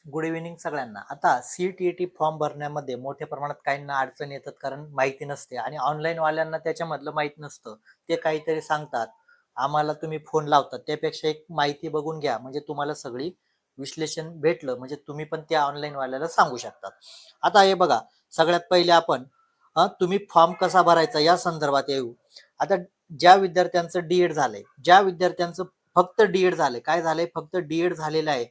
Good evening सगळ्यांना. आता CTET form भरण्यामध्ये मोठ्या प्रमाणात काहींना अडचण येतात कारण माहिती नसते आणि ऑनलाईन वाल्यांना त्याच्यामधलं माहित नसतं. ते काहीतरी सांगतात, आम्हाला तुम्ही फोन लावतात. त्यापेक्षा एक माहिती बघून घ्या म्हणजे तुम्हाला सगळी विश्लेषण भेटलं म्हणजे तुम्ही पण त्या ऑनलाईन वाल्याला सांगू शकतात. आता हे बघा, सगळ्यात पहिले आपण तुम्ही फॉर्म कसा भरायचा या संदर्भात येऊ. आता ज्या विद्यार्थ्यांचं डी झालंय, ज्या विद्यार्थ्यांचं फक्त डी झालंय, काय झालंय, फक्त डी झालेलं आहे,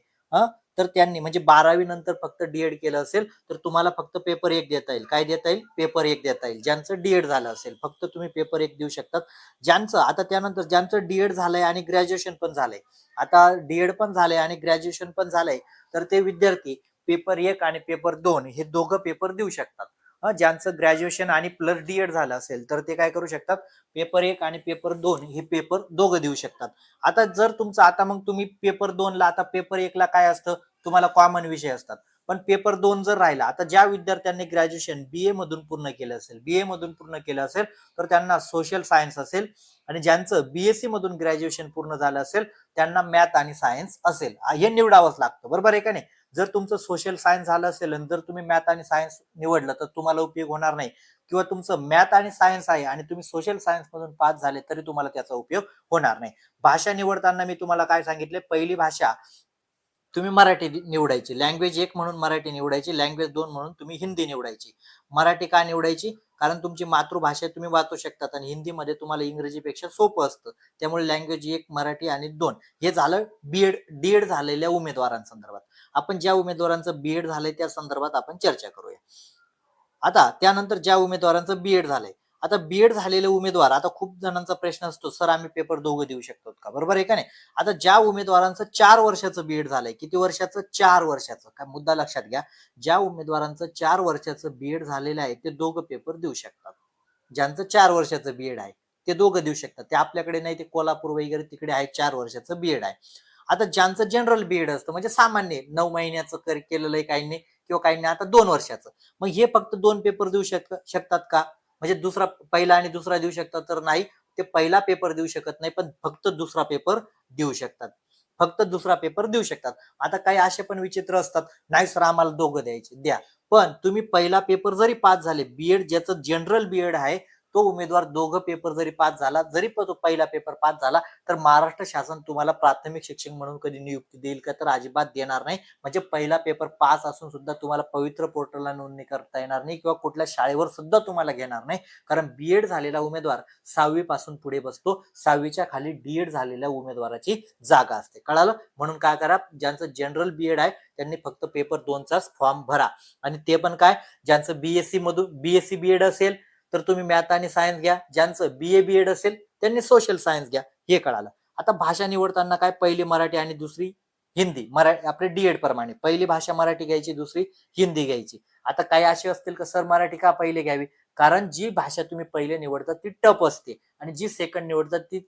तर त्यांनी म्हणजे 12वी नंतर फक्त डी केलं असेल तर तुम्हाला फक्त पेपर 1 देता येईल. काय देता येईल? पेपर 1 देता येईल. ज्यांचं डी झालं असेल फक्त तुम्ही पेपर 1 देऊ शकतात. ज्यांचं आता त्यानंतर ज्यांचं डी झालंय आणि ग्रॅज्युएशन पण झालंय, आता डी पण झालंय आणि ग्रॅज्युएशन पण झालंय, तर ते विद्यार्थी पेपर 1 आणि पेपर 2 हे दोघं पेपर देऊ शकतात. ज्यांचं ग्रॅज्युएशन आणि प्लस डी झालं असेल तर ते काय करू शकतात, पेपर 1 आणि पेपर 2 हे पेपर दोघं देऊ शकतात. आता जर तुमचं आता मग तुम्ही पेपर 2 ला, आता पेपर 1 ला काय असतं, तुम्हाला कॉमन विषय असतात. पण पेपर 2 जर राहिला, आता ज्या विद्यार्थ्यांनी ग्रॅज्युएशन बीए मधून पूर्ण केलं असेल, बीए मधून पूर्ण केलं असेल तर त्यांना सोशल सायन्स असेल, आणि ज्यांचं बीएससी मधून ग्रॅज्युएशन पूर्ण झालं असेल त्यांना मॅथ आणि सायन्स असेल. हे निवडावंच लागतं, बरोबर आहे का नाही. जर तुमचं सोशल सायन्स झालं असेल आणि जर तुम्ही मॅथ आणि सायन्स निवडलं तर तुम्हाला उपयोग होणार नाही, किंवा तुमचं मॅथ आणि सायन्स आहे आणि तुम्ही सोशल सायन्स मधून पास झाले तरी तुम्हाला त्याचा उपयोग होणार नाही. भाषा निवडताना मी तुम्हाला काय सांगितले, पहिली भाषा तुम्ही मराठी निवडायची, लँग्वेज 1 म्हणून मराठी निवडायची, लँग्वेज 2 म्हणून तुम्ही हिंदी निवडायची. मराठी का निवडायची? कारण तुमची मातृभाषा तुम्ही वाचू शकतात आणि हिंदीमध्ये तुम्हाला इंग्रजीपेक्षा सोपं असतं. त्यामुळे लँग्वेज 1 मराठी आणि 2 हे झालं डीएड झालेल्या उमेदवारांसंदर्भात. आपण ज्या उमेदवारांचं बीएड झालंय त्या संदर्भात आपण चर्चा करूया. आता त्यानंतर ज्या उमेदवारांचं बीएड झालंय, आता बीएड झालेले उमेदवार, आता खूप जणांचा प्रश्न असतो, सर आम्ही पेपर दोघं देऊ शकतो का, बरोबर आहे का नाही. आता ज्या उमेदवारांचं 4 वर्षाचं बीएड झालंय, किती वर्षाचं? 4 वर्षाचं. काय मुद्दा लक्षात घ्या, ज्या उमेदवारांचं 4 वर्षाचं बीएड झालेलं आहे ते दोघं पेपर देऊ शकतात. ज्यांचं 4 वर्षाचं बीएड आहे ते दोघं देऊ शकतात. ते आपल्याकडे नाही, ते कोल्हापूर वगैरे तिकडे आहे, 4 वर्षाचं बीएड आहे. आता ज्यांचं जनरल बीएड असतं म्हणजे सामान्य 9 महिन्याचं केलेलं आहे काहींनी, किंवा काहींनी आता 2 वर्षाचं, मग हे फक्त 2 पेपर देऊ शकतात का? म्हणजे दुसरा, पहिला आणि दुसरा देऊ शकतात तर नाही, ते पहिला पेपर देऊ शकत नाही पण फक्त दुसरा पेपर देऊ शकतात. फक्त दुसरा पेपर देऊ शकतात. आता काही असे पण विचित्र असतात, नाही सर आम्हाला दोघं द्यायचे, द्या. पण तुम्ही पहिला पेपर जरी पास झाले, बीएड ज्याचं जनरल बीएड आहे तो उमेदवार दोघं पेपर जरी पास झाला, जरी तो पहिला पेपर पास झाला, तर महाराष्ट्र शासन तुम्हाला प्राथमिक शिक्षक म्हणून कधी नियुक्ती देईल का? तर अजिबात देणार नाही. म्हणजे पहिला पेपर पास असून सुद्धा तुम्हाला पवित्र पोर्टलला नोंदणी करता येणार नाही, किंवा कुठल्या शाळेवर सुद्धा तुम्हाला घेणार नाही. कारण बीएड झालेला उमेदवार 6वी पासून पुढे बसतो, 6वीच्या खाली डीएड झालेल्या उमेदवाराची जागा असते. कळालं? म्हणून काय करा, ज्यांचं जनरल बीएड आहे त्यांनी फक्त पेपर 2चाच फॉर्म भरा. आणि ते पण काय, ज्यांचं बीएससी बीएड असेल तर तुम्ही मॅथ आणि सायन्स घ्या, ज्यांचं बीए बीएड असेल त्यांनी सोशल सायन्स घ्या. हे कळालं. आता भाषा निवडताना काय, पहिली मराठी आणि दुसरी हिंदी. मराठी आपले डीएड प्रमाणे पहिली भाषा मराठी घ्यायची, दुसरी हिंदी घ्यायची. आता काही असे असतील का, सर मराठी का पहिले घ्यावी? कारण जी भाषा तुम्ही पहिले निवडता ती टफ असते आणि जी सेकंड निवडतात ती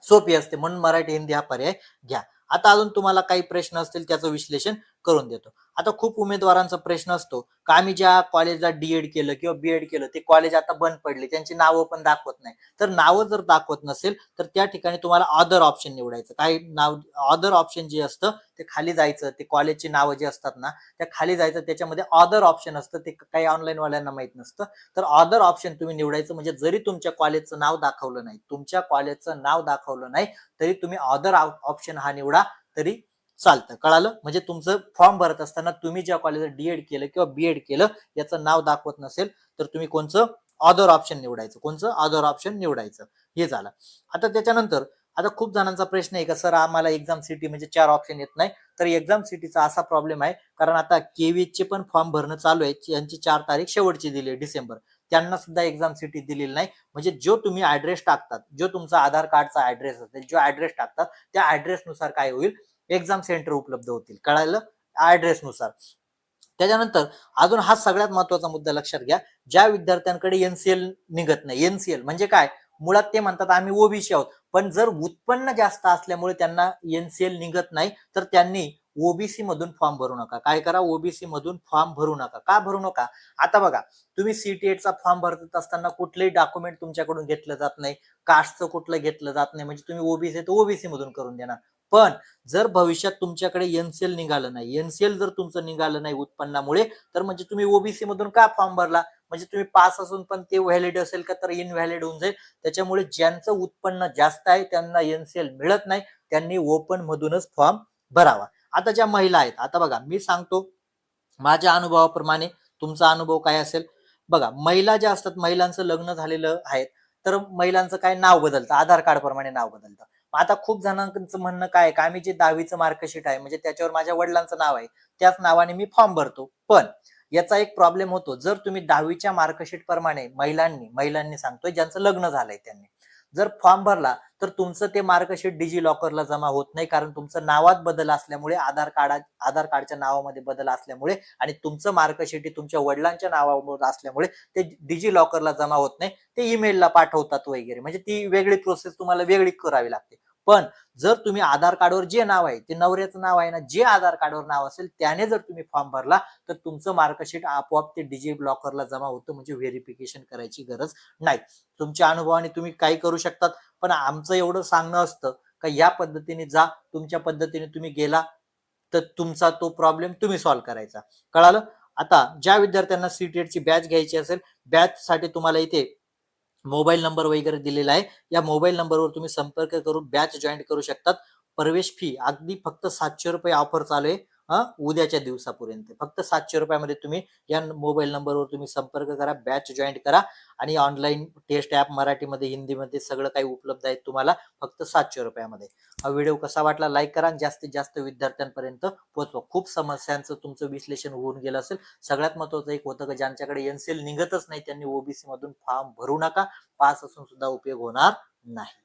सोपी असते, म्हणून मराठी हिंदी हा पर्याय घ्या. आता अजून तुम्हाला काही प्रश्न असतील त्याचं विश्लेषण करून देतो. आता खूप उमेदवारांचा प्रश्न असतो का, आम्ही ज्या कॉलेजला डीएड केलं किंवा बीएड केलं ते कॉलेज आता बंद पडले, त्यांची नावं पण दाखवत नाही. तर नावं जर दाखवत नसेल तर त्या ठिकाणी तुम्हाला अदर ऑप्शन निवडायचं. काही नाव अदर ऑप्शन जे असतं ते खाली जायचं, ते कॉलेजची नावं जे असतात ना त्या खाली जायचं, त्याच्यामध्ये अदर ऑप्शन असतं, ते काही ऑनलाईन वाल्यांना माहित नसतं. तर अदर ऑप्शन तुम्ही निवडायचं, म्हणजे जरी तुमच्या कॉलेजचं नाव दाखवलं नाही, तुमच्या कॉलेजचं नाव दाखवलं नाही तरी तुम्ही अदर ऑप्शन हा निवडा तरी चालतं. कळालं? म्हणजे तुमचं फॉर्म भरत असताना तुम्ही ज्या कॉलेजला डीएड केलं किंवा बीएड केलं याचं नाव दाखवत नसेल तर तुम्ही कोणचं अदर ऑप्शन निवडायचं, कोणचं अदर ऑप्शन निवडायचं. हे झालं. आता त्याच्यानंतर आता खूप जणांचा प्रश्न आहे का, सर आम्हाला एक्झाम सिटी म्हणजे 4 ऑप्शन येत नाही. तर एक्झाम सिटीचा असा प्रॉब्लेम आहे, कारण आता केवीचे पण फॉर्म भरणं चालू आहे, यांची 4 तारीख शेवटची दिली आहे डिसेंबर, त्यांना सुद्धा एक्झाम सिटी दिलेली नाही. म्हणजे जो तुम्ही ऍड्रेस टाकतात, जो तुमचा आधार कार्डचा ऍड्रेस असेल, जो ऍड्रेस टाकतात त्या ऍड्रेसनुसार काय होईल, एक्झाम सेंटर उपलब्ध होतील. कळालं? ऍड्रेसनुसार. त्याच्यानंतर अजून हा सगळ्यात महत्वाचा मुद्दा लक्षात घ्या, ज्या विद्यार्थ्यांकडे एनसीएल निघत नाही, एनसीएल म्हणजे काय, मुळात ते म्हणतात आम्ही ओबीसी आहोत, पण जर उत्पन्न जास्त असल्यामुळे त्यांना एनसीएल निघत नाही तर त्यांनी ओबीसी मधून फॉर्म भरू नका. काय करा, ओबीसी मधून फॉर्म भरू नका. का भरू नका? आता बघा, तुम्ही सीटीएटचा फॉर्म भरत असताना कुठलेही डॉक्युमेंट तुमच्याकडून घेतलं जात नाही, कास्टचं कुठलं घेतलं जात नाही, म्हणजे तुम्ही ओबीसी तर ओबीसी मधून करून देणार. पण जर भविष्यात तुमच्याकडे एनसीएल निघालं नाही, एनसीएल जर तुमचं निघालं नाही उत्पन्नामुळे, तर म्हणजे तुम्ही ओबीसी मधून का फॉर्म भरला? म्हणजे तुम्ही पास असून पण ते व्हॅलिड असेल का, तर इनव्हॅलिड होऊन जाईल. त्याच्यामुळे ज्यांचं उत्पन्न जास्त आहे त्यांना एनसीएल मिळत नाही, त्यांनी ओपन मधूनच फॉर्म भरावा. आता ज्या महिला आहेत, आता बघा मी सांगतो माझ्या अनुभवाप्रमाणे, तुमचा अनुभव काय असेल बघा. महिला ज्या असतात, महिलांचं लग्न झालेलं आहे, तर महिलांचं काय नाव बदलतं, आधार कार्ड प्रमाणे नाव बदलतं. आता खूप जणांचं म्हणणं काय आहे, का आम्ही जे 10वीचं मार्कशीट आहे म्हणजे त्याच्यावर माझ्या वडिलांचं नाव आहे, त्याच नावाने मी फॉर्म भरतो. पण याचा एक प्रॉब्लेम होतो, जर तुम्ही 10वीच्या मार्कशीट प्रमाणे महिलांनी सांगतोय ज्यांचं लग्न झालंय त्यांनी जर फॉर्म भरला, तर तुमचं ते मार्कशीट डिजी लॉकरला जमा होत नाही, कारण तुमचं नावात बदल असल्यामुळे, आधार कार्डच्या नावामध्ये बदल असल्यामुळे आणि तुमचं मार्कशीट तुमच्या वडिलांच्या नावावर असल्यामुळे ते डिजी लॉकरला जमा होत नाही. ते ईमेलला पाठवतात वगैरे, म्हणजे ती वेगळी प्रोसेस तुम्हाला वेगळी करावी लागते. पण जर तुम्ही आधार कार्डवर जे नाव आहे ते नवऱ्याचं नाव आहे ना, जे आधार कार्डवर नाव असेल त्याने जर तुम्ही फॉर्म भरला, तर तुमचं मार्कशीट आपोआप ते डिजी लॉकरला जमा होतं, म्हणजे व्हेरिफिकेशन करायची गरज नाही. तुमच्या अनुभवाने तुम्ही काही करू शकतात, पण आमचं एवढं सांगणं असतं का या पद्धतीने जा, तुमच्या पद्धतीने तुम्ही गेला तर तुमचा तो प्रॉब्लेम तुम्ही सॉल्व्ह करायचा. कळालं? आता ज्या विद्यार्थ्यांना सीटेटची बॅच घ्यायची असेल, बॅच साठी तुम्हाला इथे मोबाईल नंबर वगैरे दिलेला आहे. या मोबाईल नंबरवर तुम्ही संपर्क करून बॅच जॉईन करू शकतात. प्रवेश फी अगदी फक्त ₹700 ऑफर चालू आहे. उद्याच्या दिवसापर्यंत फक्त ₹700 मध्ये तुम्ही या मोबाईल नंबरवर तुम्ही संपर्क करा, बॅच जॉईन करा आणि ऑनलाईन टेस्ट ॲप मराठीमध्ये, हिंदीमध्ये सगळं काही उपलब्ध आहे तुम्हाला फक्त ₹700 मध्ये. हा व्हिडिओ कसा वाटला लाईक करा आणि जास्तीत जास्त विद्यार्थ्यांपर्यंत पोहोचवा. खूप समस्यांचं तुमचं विश्लेषण होऊन गेलं असेल. सगळ्यात महत्त्वाचं एक होतं की ज्यांच्याकडे एनसीएल निघतच नाही त्यांनी ओबीसी मधून फॉर्म भरू नका. पास असून सुद्धा उपयोग होणार नाही.